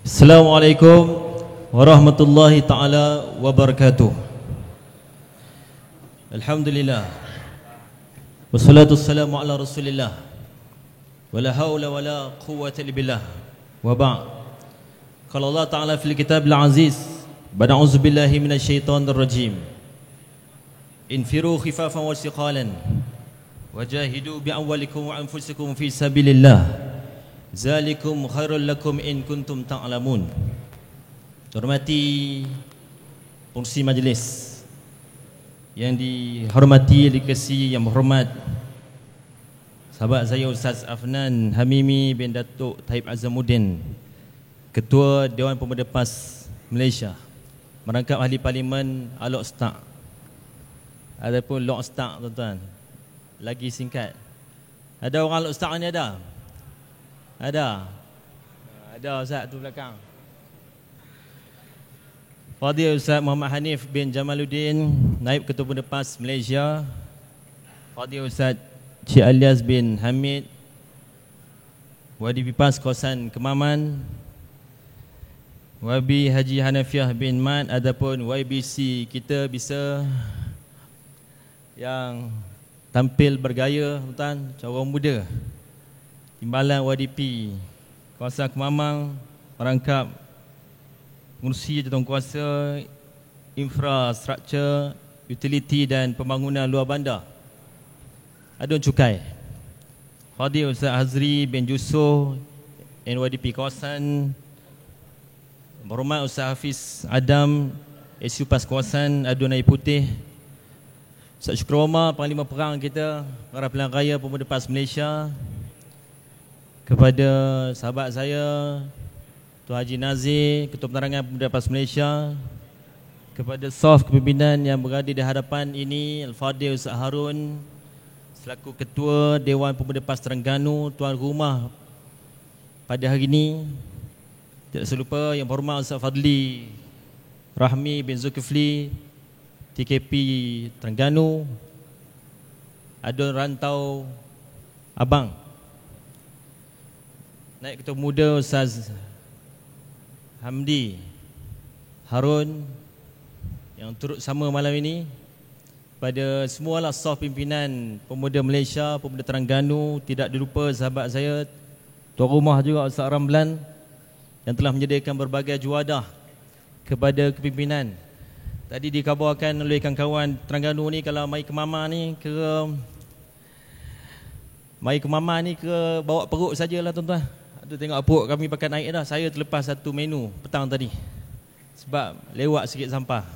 Assalamualaikum warahmatullahi ta'ala wabarakatuh. Alhamdulillah, wassalatu wassalamu ala rasulillah, wala hawla wala quwwata illa billah, wa ba'd. Qala Allah ta'ala fil kitab al-aziz, ba'da'udzu billahi minasyaitonir rajim. Infiru khifafan wa siqalan wajahidu bi'amwalikum wa anfusikum fi sabilillah, zalikum khairul lakum in kuntum ta'lamun. Hormati pengurusi majlis, yang dihormati, dikasihi yang berhormat sahabat saya Ustaz Afnan Hamimi bin Datuk Taib Azamuddin, Ketua Dewan Pemuda PAS Malaysia, merangkap ahli parlimen Alok Stak ataupun Lok Stak, tuan-tuan, lagi singkat. Ada orang Alok Stak ni ada? Ada Ustaz tu belakang. Fadil Ustaz Muhammad Hanif bin Jamaluddin, Naib Ketua Pemuda PAS Malaysia. Fadil Ustaz Cik Alias bin Hamid, YDP PAS kawasan Kemaman. YB Haji Hanafiah bin Mat, adapun YBC kita bisa yang tampil bergaya, tuan, orang muda. Timbalan YDP kawasan Kemamang, merangkap pengurusi jawatankuasa infrastruktur, utiliti dan pembangunan luar bandar. Adun Cukai. Fadil Ustaz Hazri bin Jusoh, NYDP kawasan. Berhormat Ustaz Hafiz Adam, SU PAS kawasan Adun Air Putih. Ustaz Syukur Omar, Panglima Perang kita, Para Pilihan Raya Pemuda PAS Malaysia. Kepada sahabat saya Tuan Haji Nazir, Ketua Penerangan Pemuda PAS Malaysia. Kepada staf kepimpinan yang berada di hadapan ini, Al-Fadhil Ustaz Harun selaku Ketua Dewan Pemuda PAS Terengganu, tuan rumah pada hari ini. Tidak selupa yang berhormat Ustaz Fadli Rahmi bin Zulkifli, TKP Terengganu. Adun Rantau Abang, Naib Ketua Pemuda Ustaz Hamdi Harun yang turut sama malam ini. Pada semualah staf pimpinan Pemuda Malaysia, Pemuda Terengganu, tidak dilupa sahabat saya tuan rumah juga Ustaz Ramlan yang telah menyediakan berbagai juadah kepada kepimpinan. Tadi dikabarkan oleh kawan-kawan Terengganu ni, kalau mai ke Mama ni ke bawa perut sajalah, tuan-tuan. Tengok perut kami pakai naik dah. Saya terlepas satu menu petang tadi sebab lewat sikit sampah.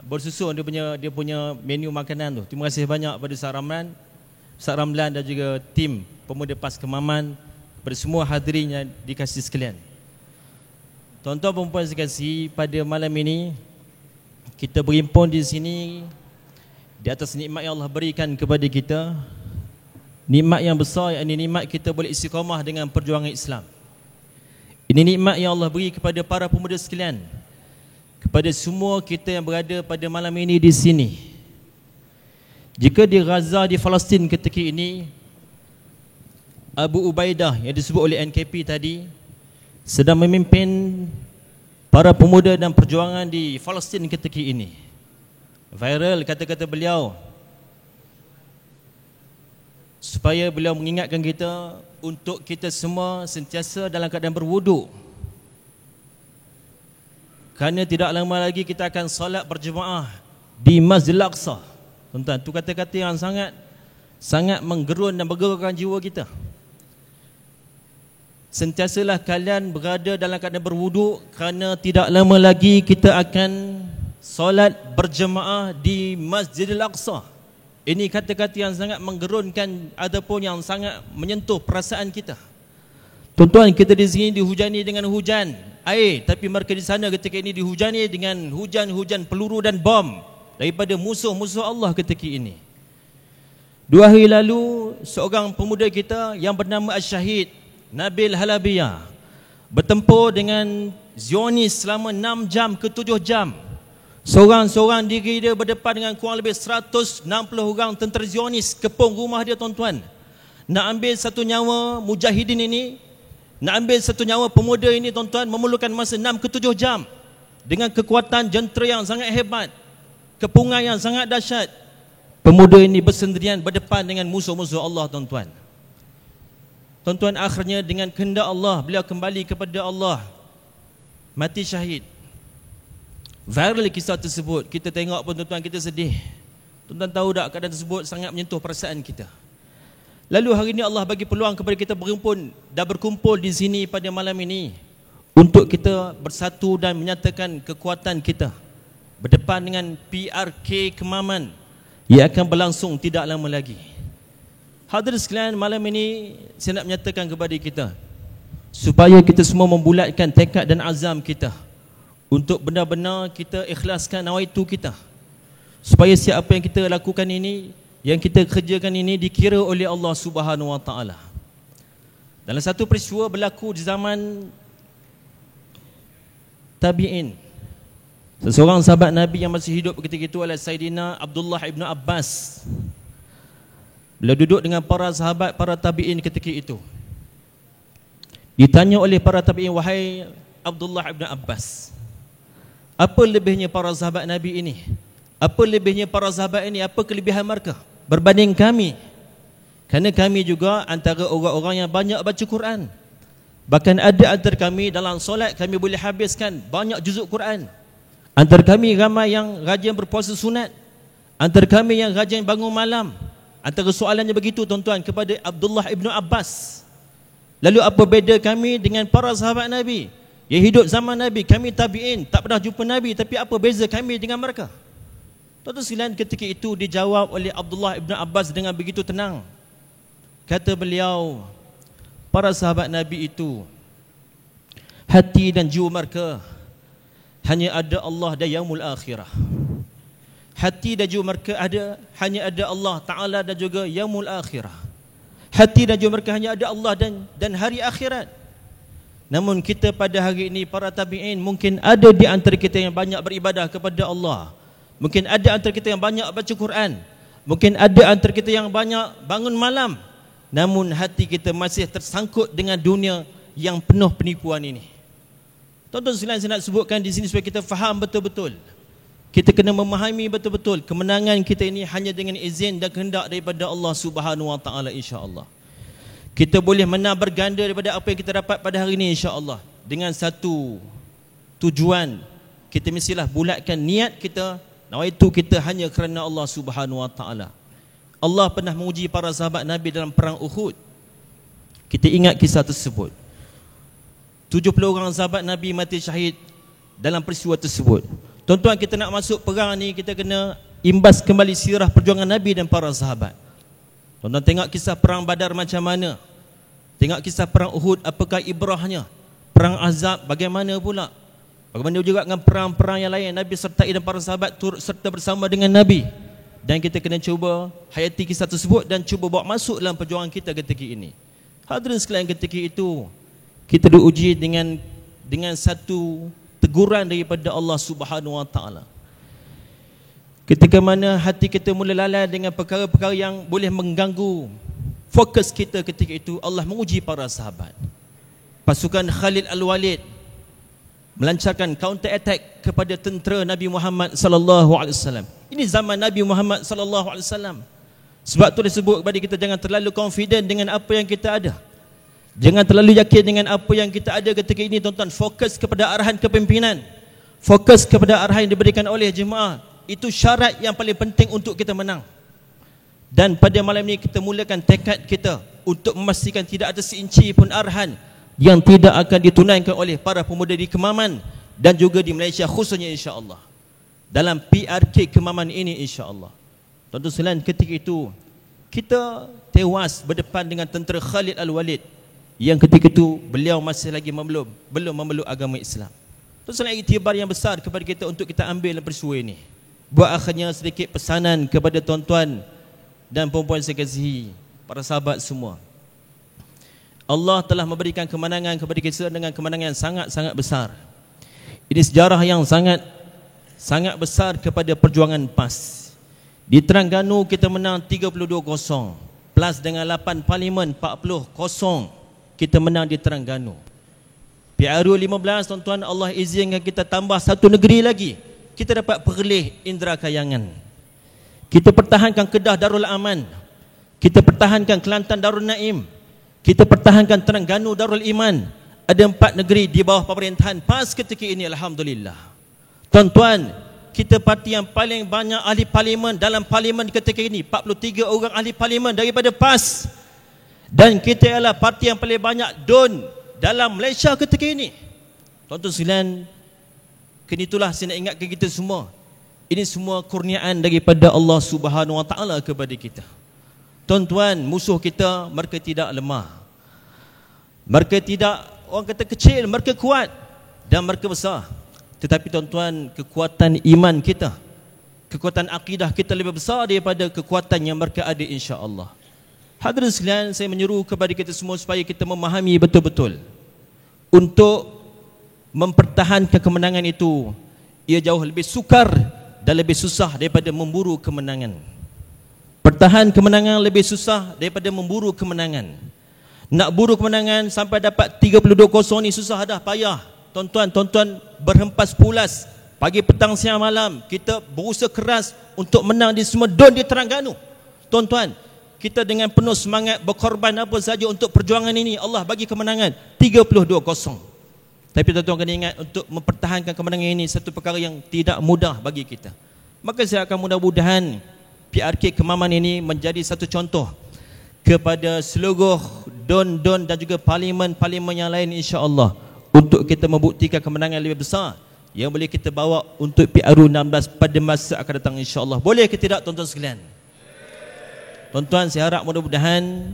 Bersusun dia punya menu makanan tu. Terima kasih banyak pada Ustaz Ramlan dan juga tim Pemuda PAS Kemaman, kepada semua hadirin yang dikasihi sekalian. Tuan-tuan dan puan sekalian, pada malam ini kita berhimpun di sini di atas nikmat yang Allah berikan kepada kita. Nikmat yang besar, yakni nikmat kita boleh istiqamah dengan perjuangan Islam. Ini nikmat yang Allah beri kepada para pemuda sekalian, kepada semua kita yang berada pada malam ini di sini. Jika di Gaza, di Palestin ketika ini, Abu Ubaidah yang disebut oleh NKP tadi sedang memimpin para pemuda dan perjuangan di Palestin ketika ini. Viral kata-kata beliau, supaya beliau mengingatkan kita untuk kita semua sentiasa dalam keadaan berwuduk, kerana tidak lama lagi kita akan solat berjemaah di Masjidil Aqsa. Tuan-tuan, itu kata-kata yang sangat menggerun dan bergerakkan jiwa kita. Sentiasalah kalian berada dalam keadaan berwuduk, kerana tidak lama lagi kita akan solat berjemaah di Masjidil Aqsa. Ini kata-kata yang sangat menggerunkan ataupun yang sangat menyentuh perasaan kita. Tuan-tuan, kita di sini dihujani dengan hujan air, tapi mereka di sana ketika ini dihujani dengan hujan-hujan peluru dan bom daripada musuh-musuh Allah ketika ini. 2 hari lalu, seorang pemuda kita yang bernama Al-Syahid Nabil Halabiyah bertempur dengan Zionis selama 6 jam ke 7 jam. Seorang-seorang diri dia berdepan dengan kurang lebih 160 orang tentera Zionis kepung rumah dia, tuan-tuan. Nak ambil satu nyawa mujahidin ini Nak ambil satu nyawa pemuda ini tuan-tuan memerlukan masa 6 ke 7 jam. Dengan kekuatan jentera yang sangat hebat, kepungan yang sangat dahsyat. Pemuda ini bersendirian berdepan dengan musuh-musuh Allah tuan-tuan. Tuan-tuan, akhirnya dengan kehendak Allah beliau kembali kepada Allah, mati syahid. Viral kisah tersebut, kita tengok pun tuan-tuan kita sedih. Tuan-tuan tahu tak keadaan tersebut sangat menyentuh perasaan kita. Lalu hari ini Allah bagi peluang kepada kita berkumpul di sini pada malam ini untuk kita bersatu dan menyatakan kekuatan kita berdepan dengan PRK Kemaman yang akan berlangsung tidak lama lagi. Hadirin sekalian, malam ini saya nak menyatakan kepada kita supaya kita semua membulatkan tekad dan azam kita untuk benar-benar kita ikhlaskan nawaitu kita, supaya siapa yang kita lakukan ini, yang kita kerjakan ini dikira oleh Allah Subhanahu Wa Taala. Dalam satu peristiwa berlaku di zaman tabi'in, seseorang sahabat Nabi yang masih hidup ketika itu adalah Sayyidina Abdullah ibn Abbas. Beliau duduk dengan para sahabat, para tabi'in ketika itu. Ditanya oleh para tabi'in, wahai Abdullah ibn Abbas, apa lebihnya para sahabat Nabi ini? Apa lebihnya para sahabat ini? Apa kelebihan mereka berbanding kami? Kerana kami juga antara orang-orang yang banyak baca Quran. Bahkan ada antara kami dalam solat kami boleh habiskan banyak juzuk Quran. Antara kami ramai yang rajin berpuasa sunat. Antara kami yang rajin bangun malam. Antara soalannya begitu tuan-tuan kepada Abdullah ibn Abbas. Lalu apa beza kami dengan para sahabat Nabi yang hidup zaman Nabi? Kami tabi'in, tak pernah jumpa Nabi, tapi apa beza kami dengan mereka? Tuan-tuan sekalian, ketika itu dijawab oleh Abdullah ibn Abbas dengan begitu tenang. Kata beliau, para sahabat Nabi itu hati dan jiwa mereka hanya ada Allah dan yaumul akhirah. Hati dan jiwa mereka hanya ada Allah Ta'ala dan juga yaumul akhirah. Hati dan jiwa mereka hanya ada Allah dan hari akhirat. Namun kita pada hari ini para tabi'in, mungkin ada di antara kita yang banyak beribadah kepada Allah. Mungkin ada antara kita yang banyak baca Quran. Mungkin ada antara kita yang banyak bangun malam. Namun hati kita masih tersangkut dengan dunia yang penuh penipuan ini. Tuan-tuan sekalian, saya nak sebutkan di sini supaya kita faham betul-betul. Kita kena memahami betul-betul kemenangan kita ini hanya dengan izin dan kehendak daripada Allah Subhanahu Wa Taala, insya-Allah. Kita boleh menang berganda daripada apa yang kita dapat pada hari ini, insya-Allah. Dengan satu tujuan, kita mestilah bulatkan niat kita, nawaitu kita hanya kerana Allah Subhanahu Wa Taala. Allah pernah menguji para sahabat Nabi dalam perang Uhud. Kita ingat kisah tersebut. 70 orang sahabat Nabi mati syahid dalam peristiwa tersebut. Tuan-tuan, kita nak masuk perang ni, kita kena imbas kembali sirah perjuangan Nabi dan para sahabat. Tuan-tuan tengok kisah perang Badar macam mana. Tengok kisah perang Uhud, apakah ibrahnya. Perang Ahzab bagaimana pula. Bagaimana juga dengan perang-perang yang lain, Nabi sertai dan para sahabat turut serta bersama dengan Nabi. Dan kita kena cuba hayati kisah tersebut dan cuba bawa masuk dalam perjuangan kita ketika ini. Hadirin sekalian, ketika itu kita diuji dengan satu teguran daripada Allah Subhanahu Wa Taala. Ketika mana hati kita mula lalai dengan perkara-perkara yang boleh mengganggu fokus kita, ketika itu Allah menguji para sahabat. Pasukan Khalid Al-Walid melancarkan counter attack kepada tentera Nabi Muhammad sallallahu alaihi wasallam. Ini zaman Nabi Muhammad sallallahu alaihi wasallam. Sebab tu disebut kepada kita, jangan terlalu confident dengan apa yang kita ada. Jangan terlalu yakin dengan apa yang kita ada ketika ini, tuan-tuan. Fokus kepada arahan kepimpinan. Fokus kepada arahan yang diberikan oleh jemaah. Itu syarat yang paling penting untuk kita menang. Dan pada malam ini kita mulakan tekad kita untuk memastikan tidak ada seinci pun arahan yang tidak akan ditunaikan oleh para pemuda di Kemaman dan juga di Malaysia khususnya, insya-Allah. Dalam PRK Kemaman ini, insya-Allah. Tuan-tuan sekalian, ketika itu kita tewas berdepan dengan tentera Khalid Al-Walid yang ketika itu beliau masih lagi belum memeluk agama Islam. Itu sangat iktibar yang besar kepada kita untuk kita ambil dalam peristiwa ini. Buat akhirnya sedikit pesanan kepada tuan-tuan dan puan-puan saya kasihi, para sahabat semua. Allah telah memberikan kemenangan kepada kita dengan kemenangan yang sangat-sangat besar. Ini sejarah yang sangat besar kepada perjuangan PAS. Di Terengganu kita menang 32-0 plus dengan 8 parlimen 40-0. kita menang di Terengganu. PRU 15 tuan-tuan, Allah izinkan kita tambah satu negeri lagi. Kita dapat Perlis Indra Kayangan. Kita pertahankan Kedah Darul Aman. Kita pertahankan Kelantan Darul Naim. Kita pertahankan Terengganu Darul Iman. Ada 4 negeri di bawah pemerintahan PAS ketika ini, alhamdulillah. Tuan-tuan, kita parti yang paling banyak ahli parlimen dalam parlimen ketika ini, 43 orang ahli parlimen daripada PAS. Dan kita ialah parti yang paling banyak DUN dalam Malaysia ketika ini. Tuan-tuan sekalian, kini itulah saya nak ingatkan kita semua, ini semua kurniaan daripada Allah Subhanahu Wa Taala kepada kita. Tuan-tuan, musuh kita mereka tidak lemah. Mereka tidak, orang kata kecil, mereka kuat dan mereka besar. Tetapi tuan-tuan, kekuatan iman kita, kekuatan akidah kita lebih besar daripada kekuatan yang mereka ada, insya-Allah. Hadirin sekalian, saya menyeru kepada kita semua supaya kita memahami betul-betul untuk mempertahankan kemenangan itu. Ia jauh lebih sukar dan lebih susah daripada memburu kemenangan. Pertahan kemenangan lebih susah daripada memburu kemenangan. Nak buru kemenangan sampai dapat 32-0 ni susah dah, payah. Tuan-tuan berhempas pulas pagi, petang, siang, malam. Kita berusaha keras untuk menang di semua DUN di Terengganu. Tuan-tuan, kita dengan penuh semangat berkorban apa saja untuk perjuangan ini. Allah bagi kemenangan 32-0. Tapi tuan-tuan kena ingat, untuk mempertahankan kemenangan ini satu perkara yang tidak mudah bagi kita. Maka saya akan mudah-mudahan PRK Kemaman ini menjadi satu contoh kepada seluruh DUN-DUN dan juga parlimen-parlimen yang lain, insya-Allah, untuk kita membuktikan kemenangan lebih besar yang boleh kita bawa untuk PRU 16 pada masa akan datang, insya-Allah. Boleh ke tidak tuan-tuan sekalian? Tuan-tuan, saya harap mudah-mudahan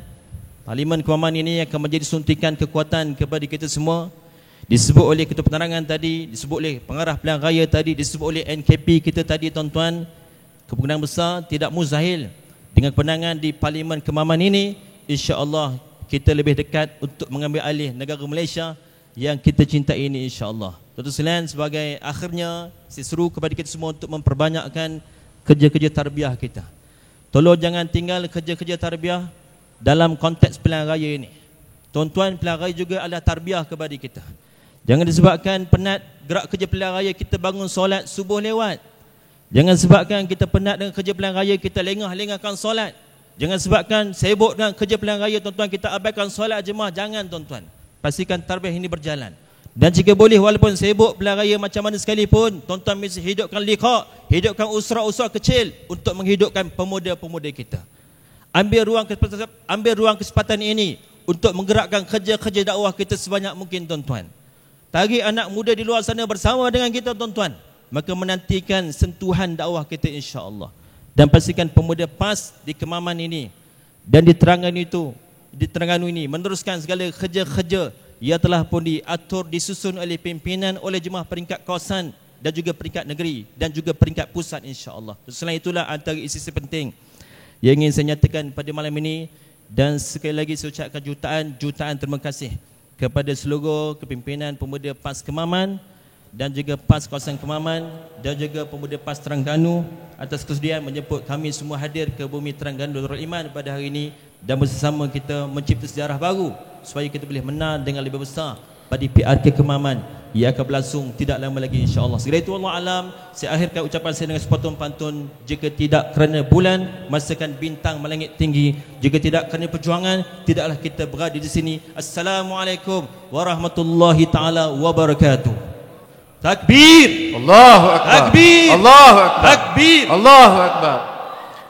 Parlimen Kemaman ini akan menjadi suntikan kekuatan kepada kita semua. Disebut oleh Ketua Penerangan tadi, disebut oleh Pengarah Pilihan Raya tadi, disebut oleh NKP kita tadi, tuan-tuan. Kemenangan besar tidak mustahil. Dengan kemenangan di Parlimen Kemaman ini, insya-Allah kita lebih dekat untuk mengambil alih negara Malaysia yang kita cintai ini, insya-Allah. Tuan-tuan sekalian, sebagai akhirnya saya seru kepada kita semua untuk memperbanyakkan kerja-kerja tarbiyah kita. Tolong jangan tinggal kerja-kerja tarbiyah dalam konteks pilihan raya ini. Tuan-tuan, pilihan raya juga adalah tarbiyah kepada kita. Jangan disebabkan penat gerak kerja pilihan raya kita bangun solat subuh lewat. Jangan sebabkan kita penat dengan kerja pilihan raya kita lengah-lengahkan solat. Jangan sebabkan sibuk dengan kerja pilihan raya tuan-tuan kita abaikan solat jemaah. Jangan tuan-tuan. Pastikan tarbiyah ini berjalan. Dan jika boleh, walaupun sibuk pilihan raya macam mana sekalipun, tuan-tuan mesti hidupkan liqa, hidupkan usra-usra kecil untuk menghidupkan pemuda-pemuda kita. Ambil ruang kesempatan ini untuk menggerakkan kerja-kerja dakwah kita sebanyak mungkin, tuan-tuan. Tarik anak muda di luar sana bersama dengan kita, tuan-tuan. Maka menantikan sentuhan dakwah kita, insya-Allah. Dan pastikan pemuda PAS di Kemaman ini dan di Terengganu ini meneruskan segala kerja-kerja yang telah pun diatur, disusun oleh pimpinan, oleh jemaah peringkat kawasan dan juga peringkat negeri dan juga peringkat pusat, insya-Allah. Selain itulah antara isu penting yang ingin saya nyatakan pada malam ini. Dan sekali lagi saya ucapkan jutaan terima kasih kepada seluruh kepimpinan pemuda PAS Kemaman dan juga PAS kawasan Kemaman dan juga pemuda PAS Terengganu atas kesediaan menjemput kami semua hadir ke bumi Terengganu Darul Iman pada hari ini, dan bersama kita mencipta sejarah baru supaya kita boleh menang dengan lebih besar pada PRK Kemaman yang akan berlangsung tidak lama lagi, insya-Allah. Sekali itu wallahu alam, saya akhirkan ucapan saya dengan sepotong pantun. Jika tidak kerana bulan, masakan bintang melangit tinggi. Jika tidak kerana perjuangan, tidaklah kita berada di sini. Assalamualaikum warahmatullahi taala wabarakatuh. Takbir, Allahu Akbar, takbir, Allahu Akbar, takbir, Allahu Akbar.